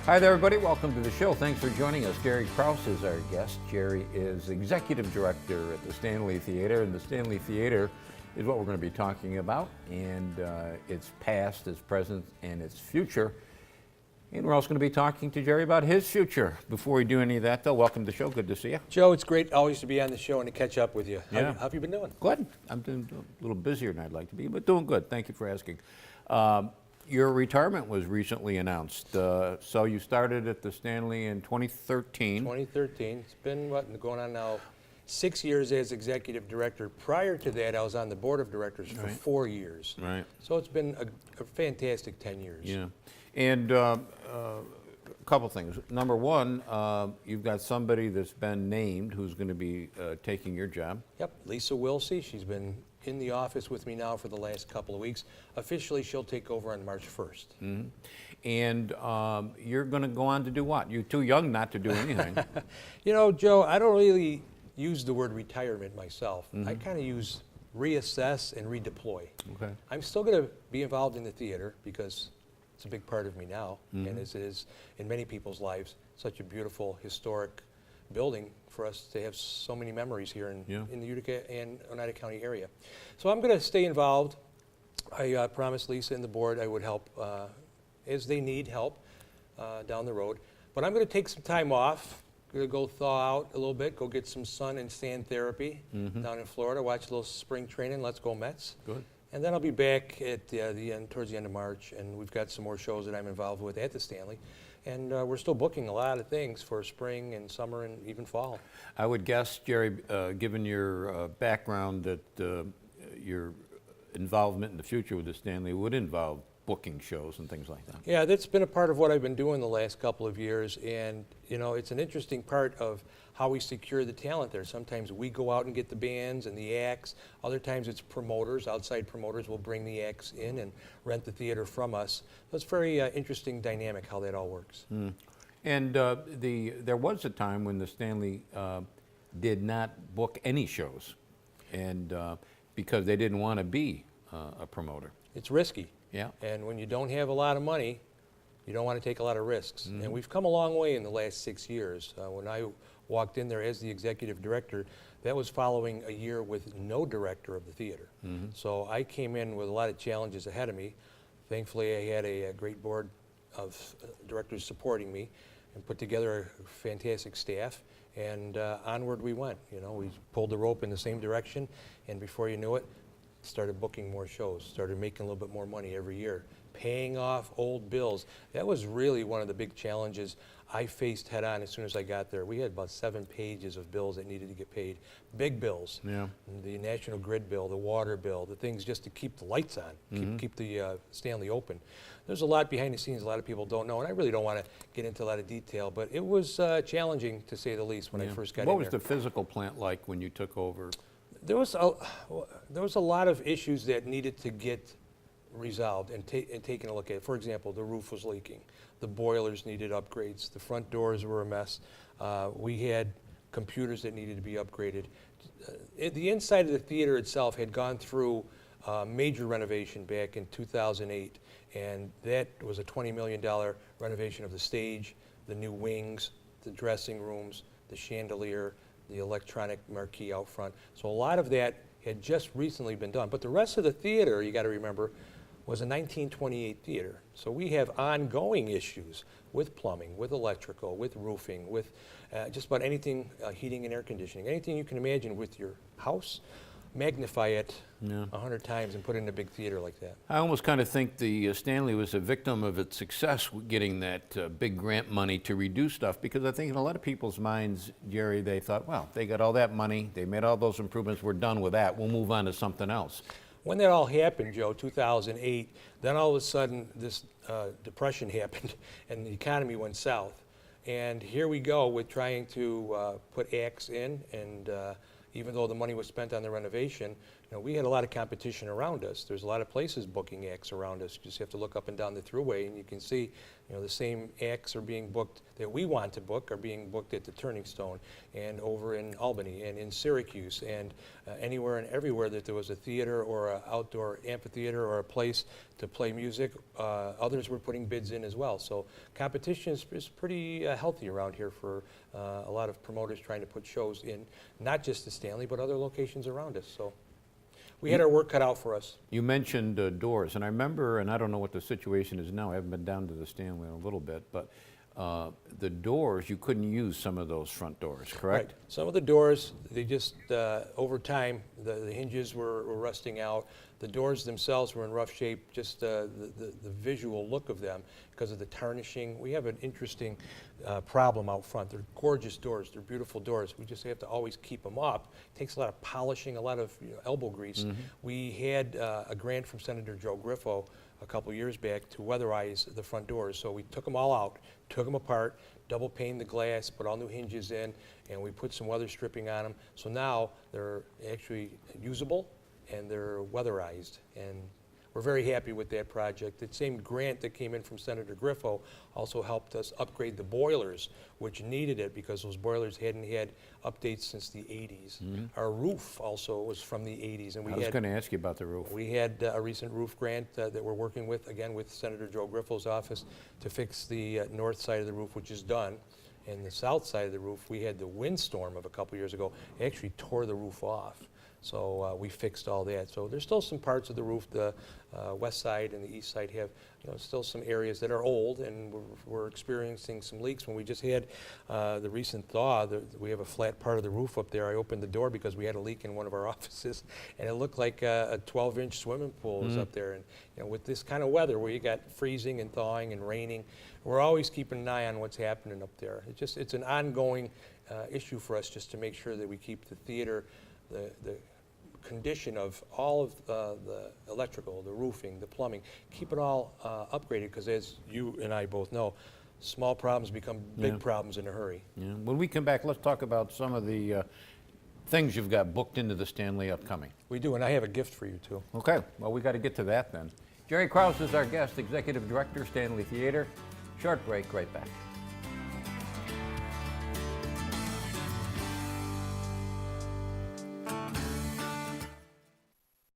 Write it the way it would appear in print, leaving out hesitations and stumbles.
Hi there, everybody. Welcome to the show. Thanks for joining us. Jerry Kraus is our guest. Jerry is Executive Director at the Stanley Theater, and the Stanley Theater is what we're going to be talking about, and its past, its present, and its future. And we're also going to be talking to Jerry about his future. Before we do any of that, though, welcome to the show. Good to see you. Joe, it's great always to be on the show and to catch up with you. Yeah. How have you been doing? Good. I'm doing a little busier than I'd like to be, but doing good. Thank you for asking. Your retirement was recently announced. So you started at the Stanley in 2013. 2013. It's been, going on now 6 years as executive director. Prior to that, I was on the board of directors for 4 years. Right. So it's been a fantastic 10 years. Yeah. And a couple things. Number one, you've got somebody that's been named who's going to be taking your job. Yep, Lisa Wilsey. She's been in the office with me now for the last couple of weeks. Officially, she'll take over on March 1st. Mm-hmm. And you're going to go on to do what? You're too young not to do anything. You know, Joe, I don't really use the word retirement myself. Mm-hmm. I kind of use reassess and redeploy. Okay. I'm still going to be involved in the theater because it's a big part of me now, and as it is in many people's lives, such a beautiful, historic building for us to have so many memories here in the Utica and Oneida County area. So I'm going to stay involved. I promised Lisa and the board I would help as they need help down the road. But I'm going to take some time off. Going to go thaw out a little bit, go get some sun and sand therapy down in Florida, watch a little spring training. Let's go Mets. Good. And then I'll be back at the end, towards the end of March, and we've got some more shows that I'm involved with at the Stanley. And we're still booking a lot of things for spring and summer and even fall. I would guess, Jerry, given your background, that your involvement in the future with the Stanley would involve booking shows and things like that. Yeah, that's been a part of what I've been doing the last couple of years, and you know, it's an interesting part of how we secure the talent there. Sometimes we go out and get the bands and the acts. Other times it's promoters, outside promoters will bring the acts in and rent the theater from us. So it's very interesting dynamic how that all works. And there was a time when the Stanley did not book any shows, and because they didn't want to be a promoter. It's risky. Yeah. And when you don't have a lot of money, you don't want to take a lot of risks. And we've come a long way in the last 6 years. When I walked in there as the executive director, that was following a year with no director of the theater. So I came in with a lot of challenges ahead of me. Thankfully, I had a great board of directors supporting me and put together a fantastic staff. And onward we went. You know, we pulled the rope in the same direction, and before you knew it, started booking more shows, started making a little bit more money every year, paying off old bills. That was really one of the big challenges I faced head on as soon as I got there. We had about 7 pages of bills that needed to get paid, big bills. Yeah. The National Grid bill, the water bill, the things just to keep the lights on, keep the Stanley open. There's a lot behind the scenes a lot of people don't know, and I really don't want to get into a lot of detail, but it was challenging to say the least when I first got in there. What was the physical plant like when you took over? There was a lot of issues that needed to get resolved and taken a look at. For example, the roof was leaking. The boilers needed upgrades. The front doors were a mess. We had computers that needed to be upgraded. The inside of the theater itself had gone through major renovation back in 2008, and that was a $20 million renovation of the stage, the new wings, the dressing rooms, the chandelier, the electronic marquee out front. So a lot of that had just recently been done. But the rest of the theater, you got to remember, was a 1928 theater. So we have ongoing issues with plumbing, with electrical, with roofing, with just about anything, heating and air conditioning, anything you can imagine with your house. Magnify it 100 times and put it in a big theater like that. I almost kind of think the Stanley was a victim of its success with getting that big grant money to redo stuff, because I think in a lot of people's minds, Jerry, they thought, well, they got all that money, they made all those improvements, we're done with that, we'll move on to something else. When that all happened, Joe, 2008, then all of a sudden this depression happened and the economy went south. And here we go with trying to put acts in, and even though the money was spent on the renovation, we had a lot of competition around us. There's a lot of places booking acts around us. You just have to look up and down the thruway, and you can see, the same acts are being booked that we want to book are being booked at the Turning Stone and over in Albany and in Syracuse and anywhere and everywhere that there was a theater or an outdoor amphitheater or a place to play music. Others were putting bids in as well. So competition is pretty healthy around here for a lot of promoters trying to put shows in, not just the Stanley, but other locations around us. So we had our work cut out for us. You mentioned doors, and I remember, and I don't know what the situation is now, I haven't been down to the Stanley in a little bit, but the doors, you couldn't use some of those front doors, correct? Right. Some of the doors, they just, over time, the hinges were rusting out. The doors themselves were in rough shape, just the visual look of them because of the tarnishing. We have an interesting problem out front. They're gorgeous doors. They're beautiful doors. We just have to always keep them up. It takes a lot of polishing, a lot of elbow grease. We had a grant from Senator Joe Griffo a couple years back to weatherize the front doors. So we took them all out, took them apart, double paned the glass, put all new hinges in, and we put some weather stripping on them. So now they're actually usable and they're weatherized. And we're very happy with that project. The same grant that came in from Senator Griffo also helped us upgrade the boilers, which needed it because those boilers hadn't had updates since the 80s. Our roof also was from the 80s. And I was going to ask you about the roof. We had a recent roof grant that we're working with, again, with Senator Joe Griffo's office to fix the north side of the roof, which is done. And the south side of the roof, we had the windstorm of a couple years ago. It actually tore the roof off. So we fixed all that. So there's still some parts of the roof, the west side and the east side have, still some areas that are old, and we're experiencing some leaks. When we just had the recent thaw, we have a flat part of the roof up there. I opened the door because we had a leak in one of our offices, and it looked like a 12-inch swimming pool was up there. And with this kind of weather, where you got freezing and thawing and raining, we're always keeping an eye on what's happening up there. It's an ongoing issue for us just to make sure that we keep the theater, the condition of all of the electrical, the roofing, the plumbing, keep it all upgraded, because as you and I both know, small problems become big problems in a hurry. Yeah. When we come back, let's talk about some of the things you've got booked into the Stanley upcoming. We do, and I have a gift for you too. Okay, well, we got to get to that then. Jerry Kraus is our guest, Executive Director, Stanley Theater. Short break, right back.